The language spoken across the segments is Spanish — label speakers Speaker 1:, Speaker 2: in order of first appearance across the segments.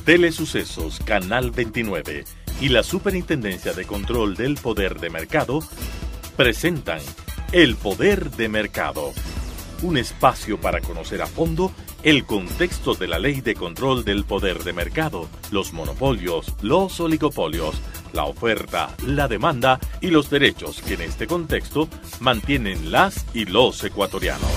Speaker 1: Telesucesos, Canal 29 y la Superintendencia de Control del Poder de Mercado presentan El Poder de Mercado, un espacio para conocer a fondo el contexto de la Ley de Control del Poder de Mercado, los monopolios, los oligopolios, la oferta, la demanda y los derechos que en este contexto mantienen las y los ecuatorianos.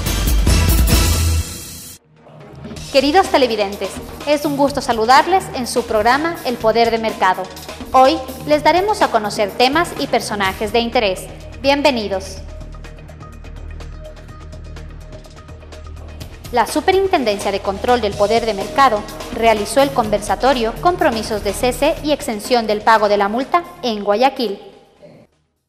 Speaker 2: Queridos televidentes, es un gusto saludarles en su programa El Poder de Mercado. Hoy les daremos a conocer temas y personajes de interés. Bienvenidos. La Superintendencia de Control del Poder de Mercado realizó el conversatorio Compromisos de cese y exención del pago de la multa en Guayaquil.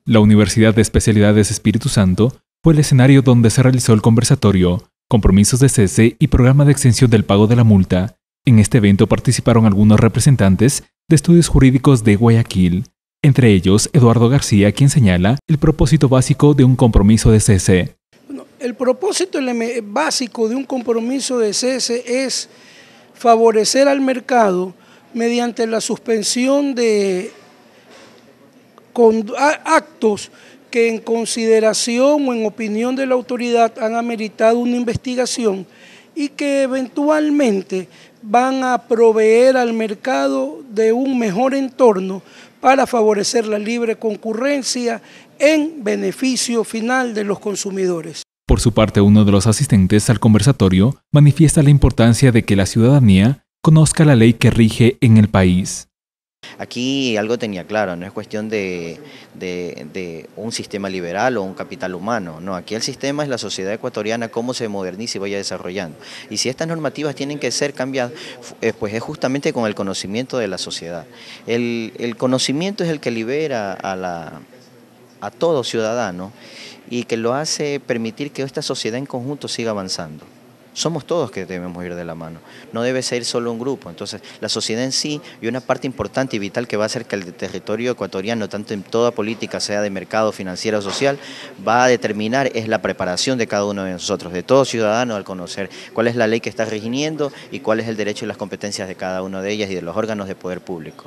Speaker 3: La Universidad de Especialidades Espíritu Santo fue el escenario donde se realizó el conversatorio Compromisos de cese y programa de exención del pago de la multa. En este evento participaron algunos representantes de estudios jurídicos de Guayaquil, entre ellos Eduardo García, quien señala el propósito básico de un compromiso de cese.
Speaker 4: El propósito básico de un compromiso de cese es favorecer al mercado mediante la suspensión de actos que en consideración o en opinión de la autoridad han ameritado una investigación y que eventualmente van a proveer al mercado de un mejor entorno para favorecer la libre concurrencia en beneficio final de los consumidores.
Speaker 3: Por su parte, uno de los asistentes al conversatorio manifiesta la importancia de que la ciudadanía conozca la ley que rige en el país.
Speaker 5: Aquí algo tenía claro, no es cuestión de un sistema liberal o un capital humano, no, aquí el sistema es la sociedad ecuatoriana, cómo se moderniza y vaya desarrollando. Y si estas normativas tienen que ser cambiadas, pues es justamente con el conocimiento de la sociedad. El conocimiento es el que libera a todo ciudadano y que lo hace permitir que esta sociedad en conjunto siga avanzando. Somos todos que debemos ir de la mano, no debe ser solo un grupo. Entonces la sociedad en sí y una parte importante y vital que va a hacer que el territorio ecuatoriano, tanto en toda política, sea de mercado, financiera o social, va a determinar es la preparación de cada uno de nosotros, de todo ciudadano, al conocer cuál es la ley que está rigiendo y cuál es el derecho y las competencias de cada una de ellas y de los órganos de poder público.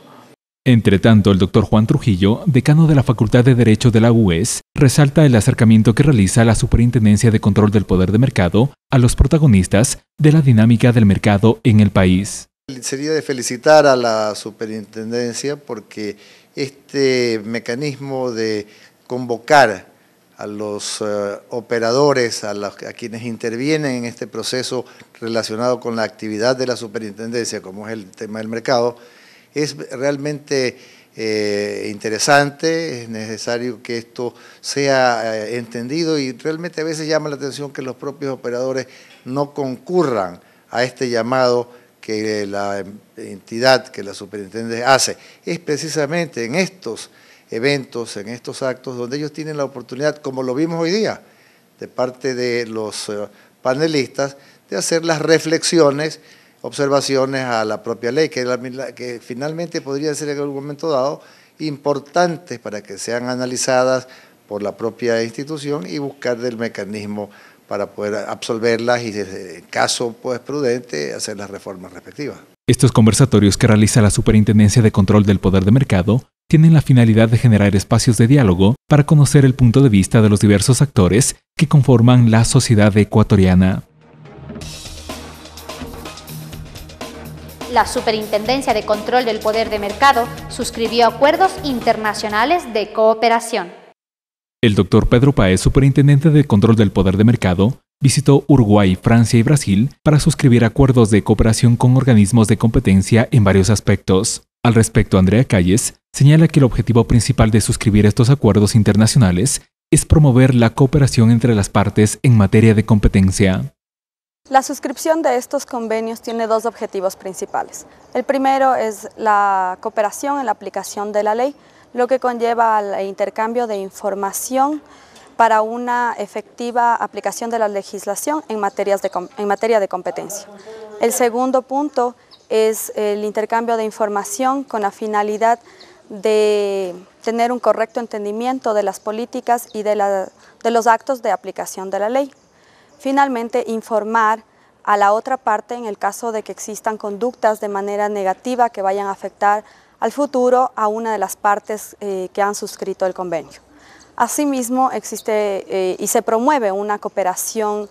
Speaker 3: Entre tanto, el doctor Juan Trujillo, decano de la Facultad de Derecho de la UES, resalta el acercamiento que realiza la Superintendencia de Control del Poder de Mercado a los protagonistas de la dinámica del mercado en el país.
Speaker 6: Sería de felicitar a la Superintendencia porque este mecanismo de convocar a los operadores, a quienes intervienen en este proceso relacionado con la actividad de la Superintendencia, como es el tema del mercado, es realmente interesante, es necesario que esto sea entendido y realmente a veces llama la atención que los propios operadores no concurran a este llamado que la entidad, que la superintendencia hace. Es precisamente en estos eventos, en estos actos, donde ellos tienen la oportunidad, como lo vimos hoy día, de parte de los panelistas, de hacer las reflexiones, observaciones a la propia ley, que finalmente podría ser en algún momento dado importantes para que sean analizadas por la propia institución y buscar del mecanismo para poder absolverlas y, en caso pues, prudente, hacer las reformas respectivas.
Speaker 3: Estos conversatorios que realiza la Superintendencia de Control del Poder de Mercado tienen la finalidad de generar espacios de diálogo para conocer el punto de vista de los diversos actores que conforman la sociedad ecuatoriana.
Speaker 2: La Superintendencia de Control del Poder de Mercado suscribió acuerdos internacionales de cooperación.
Speaker 3: El doctor Pedro Páez, superintendente de Control del Poder de Mercado, visitó Uruguay, Francia y Brasil para suscribir acuerdos de cooperación con organismos de competencia en varios aspectos. Al respecto, Andrea Calles señala que el objetivo principal de suscribir estos acuerdos internacionales es promover la cooperación entre las partes en materia de competencia.
Speaker 7: La suscripción de estos convenios tiene dos objetivos principales. El primero es la cooperación en la aplicación de la ley, lo que conlleva al intercambio de información para una efectiva aplicación de la legislación en materia de competencia. El segundo punto es el intercambio de información con la finalidad de tener un correcto entendimiento de las políticas y de los actos de aplicación de la ley. Finalmente, informar a la otra parte en el caso de que existan conductas de manera negativa que vayan a afectar al futuro a una de las partes que han suscrito el convenio. Asimismo, existe y se promueve una cooperación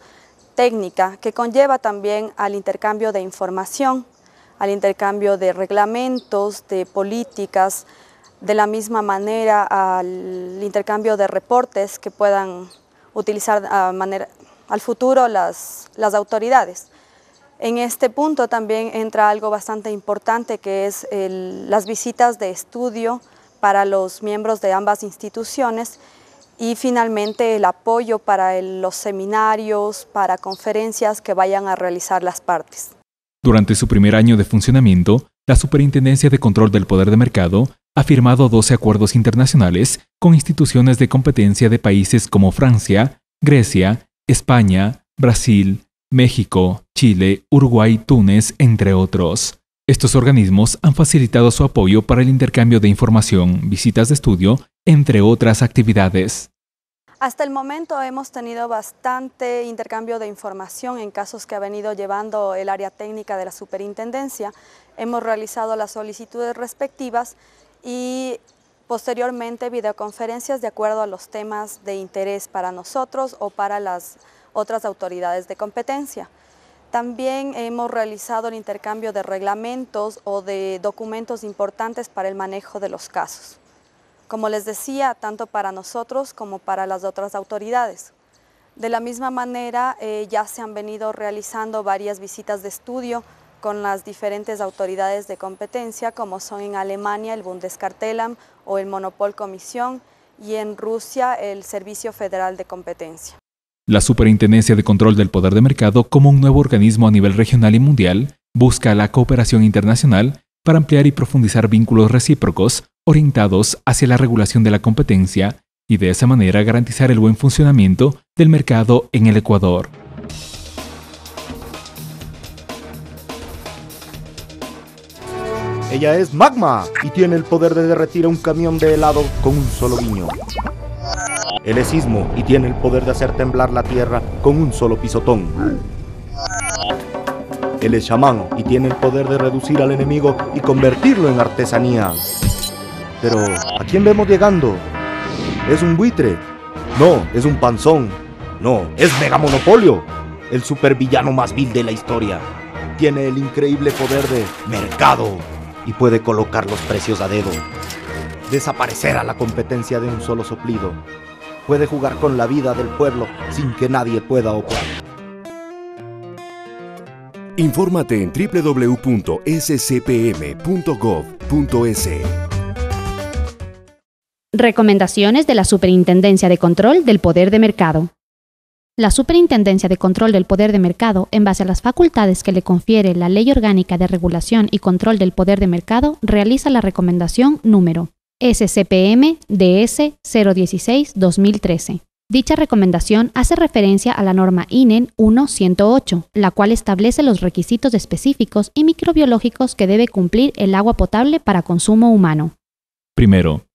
Speaker 7: técnica que conlleva también al intercambio de información, al intercambio de reglamentos, de políticas, de la misma manera al intercambio de reportes que puedan utilizar al futuro las autoridades. En este punto también entra algo bastante importante que es las visitas de estudio para los miembros de ambas instituciones y finalmente el apoyo para los seminarios, para conferencias que vayan a realizar las partes.
Speaker 3: Durante su primer año de funcionamiento, la Superintendencia de Control del Poder de Mercado ha firmado 12 acuerdos internacionales con instituciones de competencia de países como Francia, Grecia, España, Brasil, México, Chile, Uruguay, Túnez, entre otros. Estos organismos han facilitado su apoyo para el intercambio de información, visitas de estudio, entre otras actividades.
Speaker 7: Hasta el momento hemos tenido bastante intercambio de información en casos que ha venido llevando el área técnica de la Superintendencia. Hemos realizado las solicitudes respectivas y posteriormente videoconferencias de acuerdo a los temas de interés para nosotros o para las otras autoridades de competencia. También hemos realizado el intercambio de reglamentos o de documentos importantes para el manejo de los casos. Como les decía, tanto para nosotros como para las otras autoridades. De la misma manera, ya se han venido realizando varias visitas de estudio con las diferentes autoridades de competencia, como son en Alemania el Bundeskartellamt o el Monopolkommission y en Rusia el Servicio Federal de Competencia.
Speaker 3: La Superintendencia de Control del Poder de Mercado, como un nuevo organismo a nivel regional y mundial, busca la cooperación internacional para ampliar y profundizar vínculos recíprocos orientados hacia la regulación de la competencia y de esa manera garantizar el buen funcionamiento del mercado en el Ecuador.
Speaker 8: Ella es Magma y tiene el poder de derretir a un camión de helado con un solo guiño. Él es Sismo y tiene el poder de hacer temblar la tierra con un solo pisotón. Él es Chamán y tiene el poder de reducir al enemigo y convertirlo en artesanía. Pero, ¿a quién vemos llegando? ¿Es un buitre? No, es un panzón. No, es Mega Monopolio, el supervillano más vil de la historia. Tiene el increíble poder de mercado y puede colocar los precios a dedo. Desaparecer a la competencia de un solo soplido. Puede jugar con la vida del pueblo sin que nadie pueda oponer.
Speaker 9: Infórmate en www.scpm.gov.es.
Speaker 2: Recomendaciones de la Superintendencia de Control del Poder de Mercado. La Superintendencia de Control del Poder de Mercado, en base a las facultades que le confiere la Ley Orgánica de Regulación y Control del Poder de Mercado, realiza la recomendación número SCPM-DS 016-2013. Dicha recomendación hace referencia a la norma INEN 1.108, la cual establece los requisitos específicos y microbiológicos que debe cumplir el agua potable para consumo humano.
Speaker 3: Primero,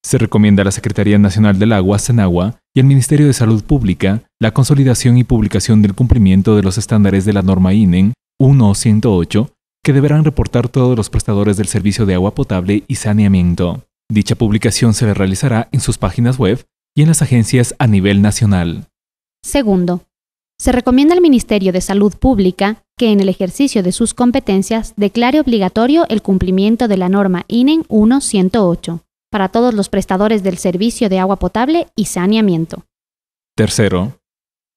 Speaker 3: se recomienda a la Secretaría Nacional del Agua, SENAGUA, y al Ministerio de Salud Pública la consolidación y publicación del cumplimiento de los estándares de la norma INEN 1.108, que deberán reportar todos los prestadores del servicio de agua potable y saneamiento. Dicha publicación se realizará en sus páginas web y en las agencias a nivel nacional.
Speaker 2: Segundo, se recomienda al Ministerio de Salud Pública que en el ejercicio de sus competencias declare obligatorio el cumplimiento de la norma INEN 1.108 para todos los prestadores del servicio de agua potable y saneamiento.
Speaker 3: Tercero,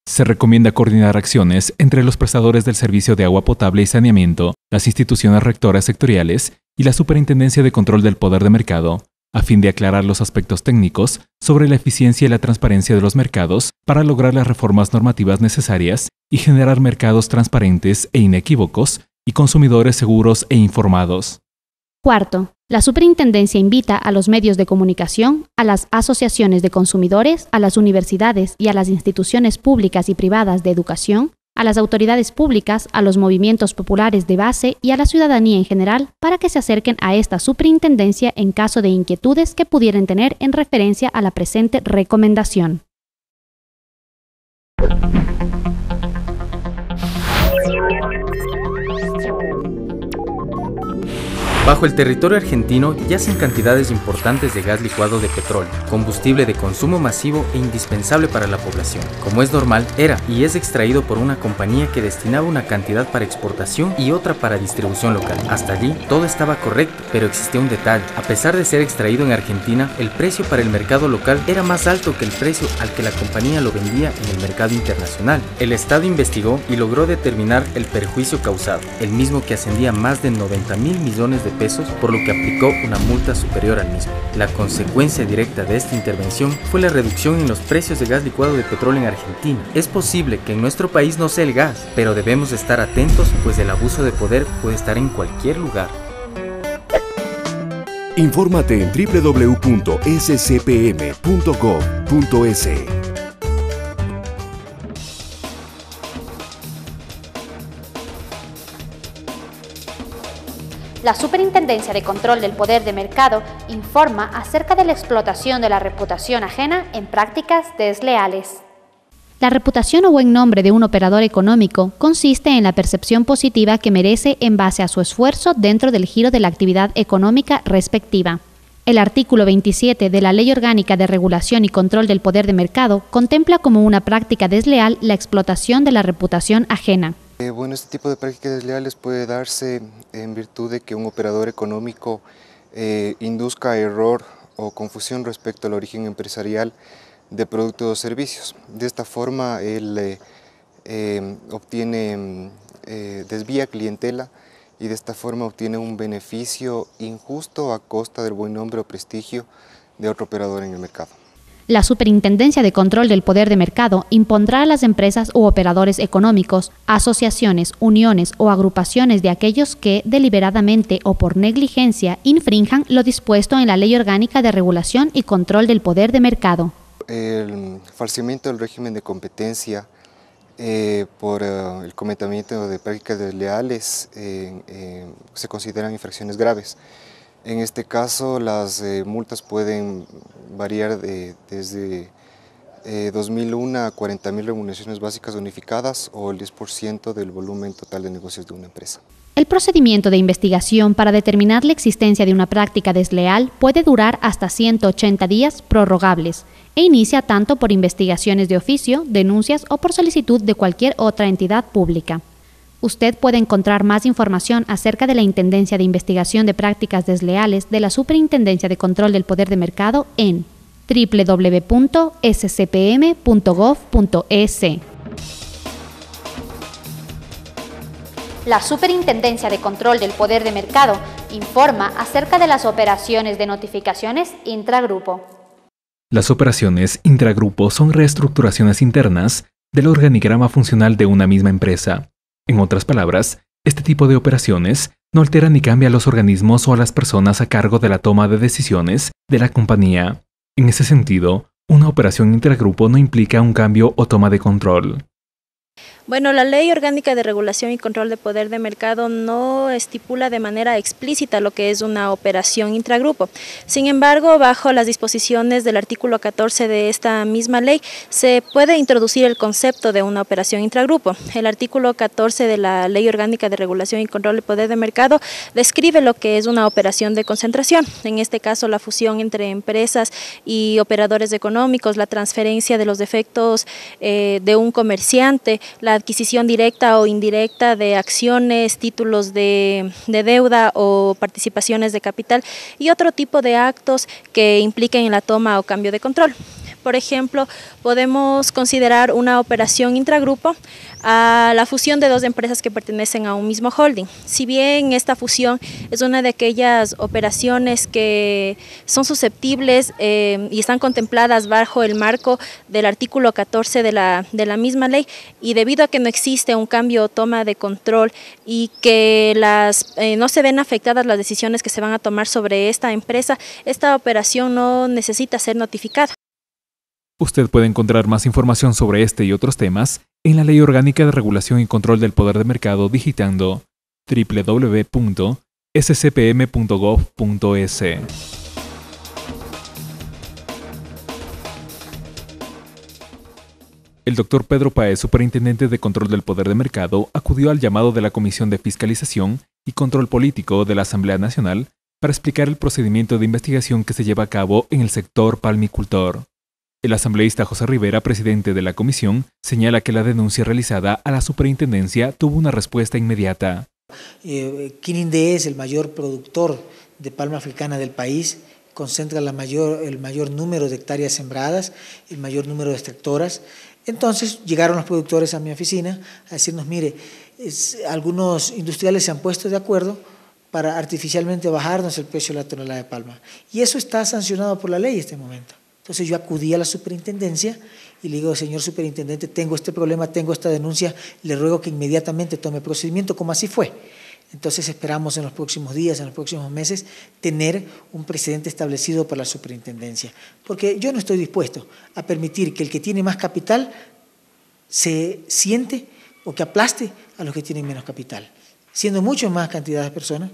Speaker 3: se recomienda coordinar acciones entre los prestadores del servicio de agua potable y saneamiento, las instituciones rectoras sectoriales y la Superintendencia de Control del Poder de Mercado, a fin de aclarar los aspectos técnicos sobre la eficiencia y la transparencia de los mercados para lograr las reformas normativas necesarias y generar mercados transparentes e inequívocos y consumidores seguros e informados.
Speaker 2: Cuarto, la Superintendencia invita a los medios de comunicación, a las asociaciones de consumidores, a las universidades y a las instituciones públicas y privadas de educación, a las autoridades públicas, a los movimientos populares de base y a la ciudadanía en general para que se acerquen a esta superintendencia en caso de inquietudes que pudieran tener en referencia a la presente recomendación.
Speaker 10: Bajo el territorio argentino yacen cantidades importantes de gas licuado de petróleo, combustible de consumo masivo e indispensable para la población. Como es normal, era y es extraído por una compañía que destinaba una cantidad para exportación y otra para distribución local. Hasta allí todo estaba correcto, pero existía un detalle. A pesar de ser extraído en Argentina, el precio para el mercado local era más alto que el precio al que la compañía lo vendía en el mercado internacional. El Estado investigó y logró determinar el perjuicio causado, el mismo que ascendía a más de 90.000 millones de pesos, por lo que aplicó una multa superior al mismo. La consecuencia directa de esta intervención fue la reducción en los precios de gas licuado de petróleo en Argentina. Es posible que en nuestro país no sea el gas, pero debemos estar atentos, pues el abuso de poder puede estar en cualquier lugar.
Speaker 9: Infórmate en www.scpm.gov.es.
Speaker 2: La Superintendencia de Control del Poder de Mercado informa acerca de la explotación de la reputación ajena en prácticas desleales. La reputación o buen nombre de un operador económico consiste en la percepción positiva que merece en base a su esfuerzo dentro del giro de la actividad económica respectiva. El artículo 27 de la Ley Orgánica de Regulación y Control del Poder de Mercado contempla como una práctica desleal la explotación de la reputación ajena.
Speaker 11: Bueno, este tipo de prácticas desleales puede darse en virtud de que un operador económico induzca error o confusión respecto al origen empresarial de productos o servicios. De esta forma, él desvía clientela y de esta forma obtiene un beneficio injusto a costa del buen nombre o prestigio de otro operador en el mercado.
Speaker 2: La Superintendencia de Control del Poder de Mercado impondrá a las empresas u operadores económicos, asociaciones, uniones o agrupaciones de aquellos que, deliberadamente o por negligencia, infrinjan lo dispuesto en la Ley Orgánica de Regulación y Control del Poder de Mercado.
Speaker 11: El falseamiento del régimen de competencia por el cometimiento de prácticas desleales se consideran infracciones graves. En este caso, las multas pueden variar desde 2.001 a 40.000 remuneraciones básicas unificadas o el 10% del volumen total de negocios de una empresa.
Speaker 2: El procedimiento de investigación para determinar la existencia de una práctica desleal puede durar hasta 180 días prorrogables e inicia tanto por investigaciones de oficio, denuncias o por solicitud de cualquier otra entidad pública. Usted puede encontrar más información acerca de la Intendencia de Investigación de Prácticas Desleales de la Superintendencia de Control del Poder de Mercado en www.scpm.gov.es. La Superintendencia de Control del Poder de Mercado informa acerca de las operaciones de notificaciones intragrupo.
Speaker 3: Las operaciones intragrupo son reestructuraciones internas del organigrama funcional de una misma empresa. En otras palabras, este tipo de operaciones no altera ni cambia a los organismos o a las personas a cargo de la toma de decisiones de la compañía. En ese sentido, una operación intragrupo no implica un cambio o toma de control.
Speaker 12: Bueno, la Ley Orgánica de Regulación y Control de Poder de Mercado no estipula de manera explícita lo que es una operación intragrupo. Sin embargo, bajo las disposiciones del artículo 14 de esta misma ley, se puede introducir el concepto de una operación intragrupo. El artículo 14 de la Ley Orgánica de Regulación y Control de Poder de Mercado describe lo que es una operación de concentración. En este caso, la fusión entre empresas y operadores económicos, la transferencia de los efectos de un comerciante, la adquisición directa o indirecta de acciones, títulos de deuda o participaciones de capital y otro tipo de actos que impliquen en la toma o cambio de control. Por ejemplo, podemos considerar una operación intragrupo a la fusión de dos empresas que pertenecen a un mismo holding. Si bien esta fusión es una de aquellas operaciones que son susceptibles y están contempladas bajo el marco del artículo 14 de la misma ley, y debido a que no existe un cambio o toma de control y que no se ven afectadas las decisiones que se van a tomar sobre esta empresa, esta operación no necesita ser notificada.
Speaker 3: Usted puede encontrar más información sobre este y otros temas en la Ley Orgánica de Regulación y Control del Poder de Mercado digitando www.scpm.gov.es. El Dr. Pedro Páez, Superintendente de Control del Poder de Mercado, acudió al llamado de la Comisión de Fiscalización y Control Político de la Asamblea Nacional para explicar el procedimiento de investigación que se lleva a cabo en el sector palmicultor. El asambleísta José Rivera, presidente de la comisión, señala que la denuncia realizada a la superintendencia tuvo una respuesta inmediata.
Speaker 13: Quirindé es el mayor productor de palma africana del país, concentra el mayor número de hectáreas sembradas, el mayor número de extractoras. Entonces llegaron los productores a mi oficina a decirnos, mire, algunos industriales se han puesto de acuerdo para artificialmente bajarnos el precio de la tonelada de palma. Y eso está sancionado por la ley en este momento. Entonces yo acudí a la superintendencia y le digo, señor superintendente, tengo este problema, tengo esta denuncia, le ruego que inmediatamente tome procedimiento, como así fue. Entonces esperamos en los próximos días, en los próximos meses, tener un precedente establecido para la superintendencia. Porque yo no estoy dispuesto a permitir que el que tiene más capital se siente o que aplaste a los que tienen menos capital. Siendo mucho más cantidad de personas,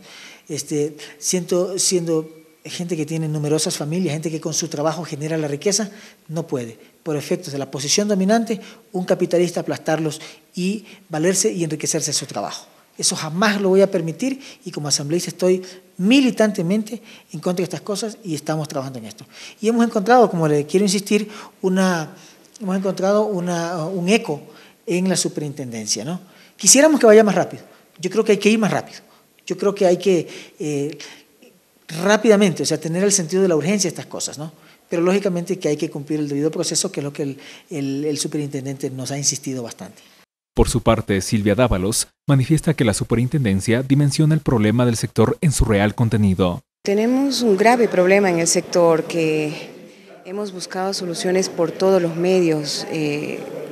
Speaker 13: siendo gente que tiene numerosas familias, gente que con su trabajo genera la riqueza, no puede, por efectos de la posición dominante, un capitalista aplastarlos y valerse y enriquecerse de su trabajo. Eso jamás lo voy a permitir y como asambleísta estoy militantemente en contra de estas cosas y estamos trabajando en esto. Y hemos encontrado, como le quiero insistir, un eco en la superintendencia, ¿no? Quisiéramos que vaya más rápido. Yo creo que hay que ir más rápido. Yo creo que hay que rápidamente, o sea, tener el sentido de la urgencia de estas cosas, ¿no? Pero lógicamente que hay que cumplir el debido proceso, que es lo que el superintendente nos ha insistido bastante.
Speaker 3: Por su parte, Silvia Dávalos manifiesta que la superintendencia dimensiona el problema del sector en su real contenido.
Speaker 14: Tenemos un grave problema en el sector que hemos buscado soluciones por todos los medios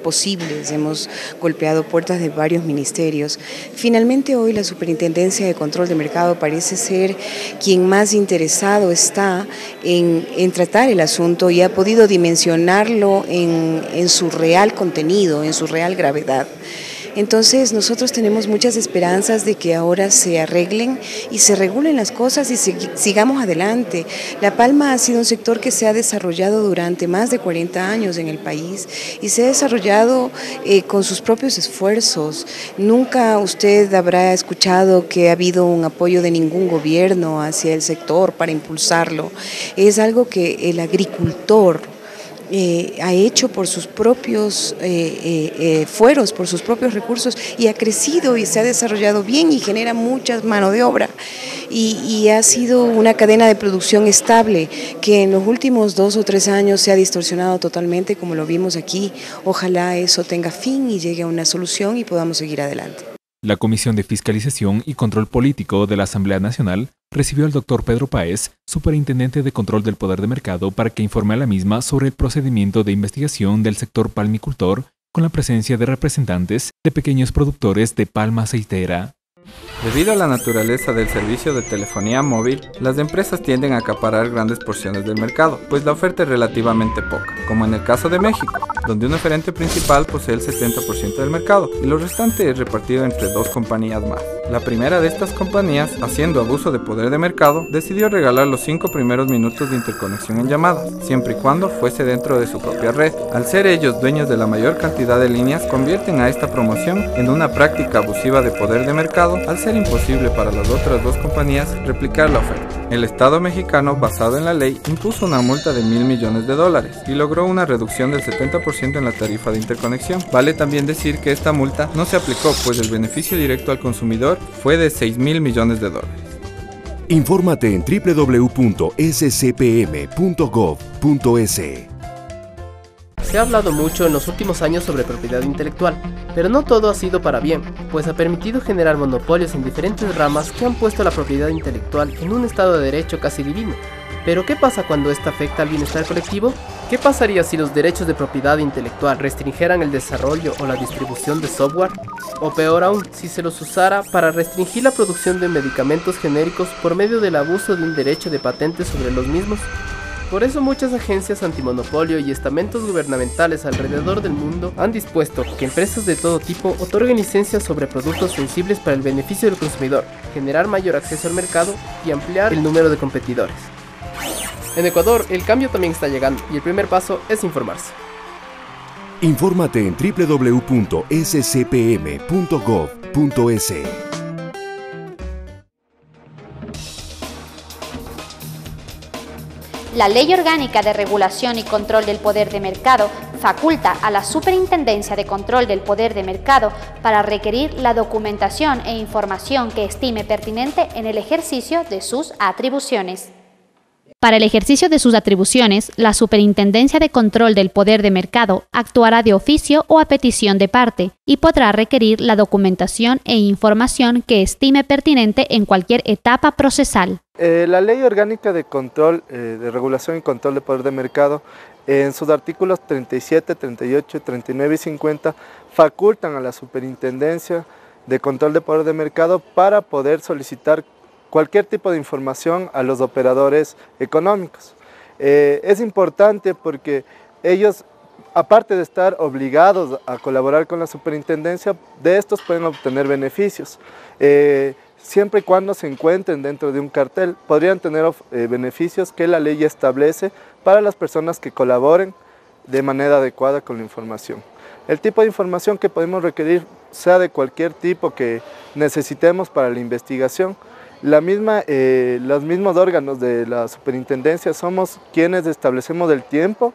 Speaker 14: posibles, hemos golpeado puertas de varios ministerios. Finalmente hoy la Superintendencia de Control de Mercado parece ser quien más interesado está en tratar el asunto y ha podido dimensionarlo en su real contenido, en su real gravedad. Entonces nosotros tenemos muchas esperanzas de que ahora se arreglen y se regulen las cosas y sigamos adelante. La palma ha sido un sector que se ha desarrollado durante más de 40 años en el país y se ha desarrollado con sus propios esfuerzos. Nunca usted habrá escuchado que ha habido un apoyo de ningún gobierno hacia el sector para impulsarlo. Es algo que el agricultor ha hecho por sus propios fueros, por sus propios recursos y ha crecido y se ha desarrollado bien y genera mucha mano de obra y ha sido una cadena de producción estable que en los últimos 2 o 3 años se ha distorsionado totalmente como lo vimos aquí. Ojalá eso tenga fin y llegue a una solución y podamos seguir adelante.
Speaker 3: La Comisión de Fiscalización y Control Político de la Asamblea Nacional recibió al doctor Pedro Páez, superintendente de Control del Poder de Mercado, para que informe a la misma sobre el procedimiento de investigación del sector palmicultor con la presencia de representantes de pequeños productores de palma aceitera.
Speaker 15: Debido a la naturaleza del servicio de telefonía móvil, las empresas tienden a acaparar grandes porciones del mercado, pues la oferta es relativamente poca, como en el caso de México, donde un oferente principal posee el 70% del mercado y lo restante es repartido entre 2 compañías más. La primera de estas compañías, haciendo abuso de poder de mercado, decidió regalar los 5 primeros minutos de interconexión en llamadas, siempre y cuando fuese dentro de su propia red. Al ser ellos dueños de la mayor cantidad de líneas, convierten a esta promoción en una práctica abusiva de poder de mercado, al ser imposible para las otras 2 compañías replicar la oferta. El Estado mexicano, basado en la ley, impuso una multa de $1.000 millones y logró una reducción del 70% en la tarifa de interconexión. Vale también decir que esta multa no se aplicó, pues el beneficio directo al consumidor fue de $6.000 millones.
Speaker 9: Infórmate en www.scpm.gov.es.
Speaker 16: Se ha hablado mucho en los últimos años sobre propiedad intelectual, pero no todo ha sido para bien, pues ha permitido generar monopolios en diferentes ramas que han puesto la propiedad intelectual en un estado de derecho casi divino. Pero ¿qué pasa cuando esta afecta al bienestar colectivo? ¿Qué pasaría si los derechos de propiedad intelectual restringieran el desarrollo o la distribución de software? O peor aún, si se los usara para restringir la producción de medicamentos genéricos por medio del abuso de un derecho de patente sobre los mismos. Por eso muchas agencias antimonopolio y estamentos gubernamentales alrededor del mundo han dispuesto que empresas de todo tipo otorguen licencias sobre productos sensibles para el beneficio del consumidor, generar mayor acceso al mercado y ampliar el número de competidores. En Ecuador, el cambio también está llegando y el primer paso es informarse.
Speaker 9: Infórmate en www.scpm.gov.es.
Speaker 2: La Ley Orgánica de Regulación y Control del Poder de Mercado faculta a la Superintendencia de Control del Poder de Mercado para requerir la documentación e información que estime pertinente en el ejercicio de sus atribuciones. Para el ejercicio de sus atribuciones, la Superintendencia de Control del Poder de Mercado actuará de oficio o a petición de parte y podrá requerir la documentación e información que estime pertinente en cualquier etapa procesal.
Speaker 17: La Ley Orgánica de Control, de Regulación y Control del Poder de Mercado, en sus artículos 37, 38, 39 y 50, facultan a la Superintendencia de Control del Poder de Mercado para poder solicitar cualquier tipo de información a los operadores económicos. Es importante porque ellos, aparte de estar obligados a colaborar con la superintendencia, de estos pueden obtener beneficios. Siempre y cuando se encuentren dentro de un cartel, podrían tener beneficios que la ley establece para las personas que colaboren de manera adecuada con la información. El tipo de información que podemos requerir sea de cualquier tipo que necesitemos para la investigación. Los mismos órganos de la superintendencia somos quienes establecemos el tiempo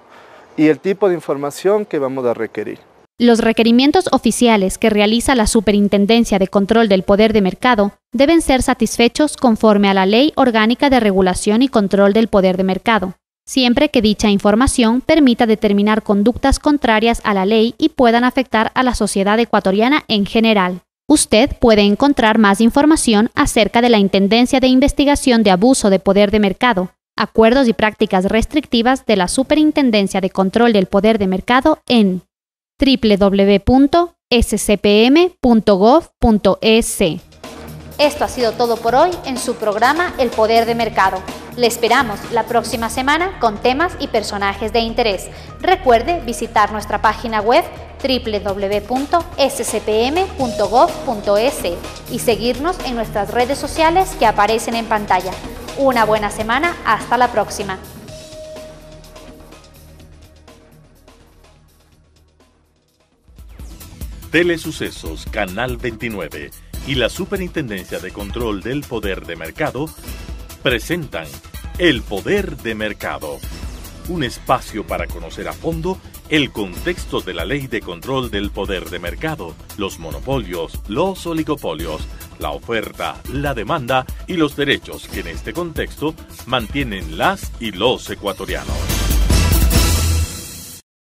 Speaker 17: y el tipo de información que vamos a requerir.
Speaker 2: Los requerimientos oficiales que realiza la Superintendencia de Control del Poder de Mercado deben ser satisfechos conforme a la Ley Orgánica de Regulación y Control del Poder de Mercado, siempre que dicha información permita determinar conductas contrarias a la ley y puedan afectar a la sociedad ecuatoriana en general. Usted puede encontrar más información acerca de la Intendencia de Investigación de Abuso de Poder de Mercado, acuerdos y prácticas restrictivas de la Superintendencia de Control del Poder de Mercado en www.scpm.gov.es. Esto ha sido todo por hoy en su programa El Poder de Mercado. Le esperamos la próxima semana con temas y personajes de interés. Recuerde visitar nuestra página web www.scpm.gov.es y seguirnos en nuestras redes sociales que aparecen en pantalla. Una buena semana, hasta la próxima.
Speaker 1: Telesucesos Canal 29 y la Superintendencia de Control del Poder de Mercado presentan El Poder de Mercado, un espacio para conocer a fondo el contexto de la Ley de Control del Poder de Mercado, los monopolios, los oligopolios, la oferta, la demanda y los derechos que en este contexto mantienen las y los ecuatorianos.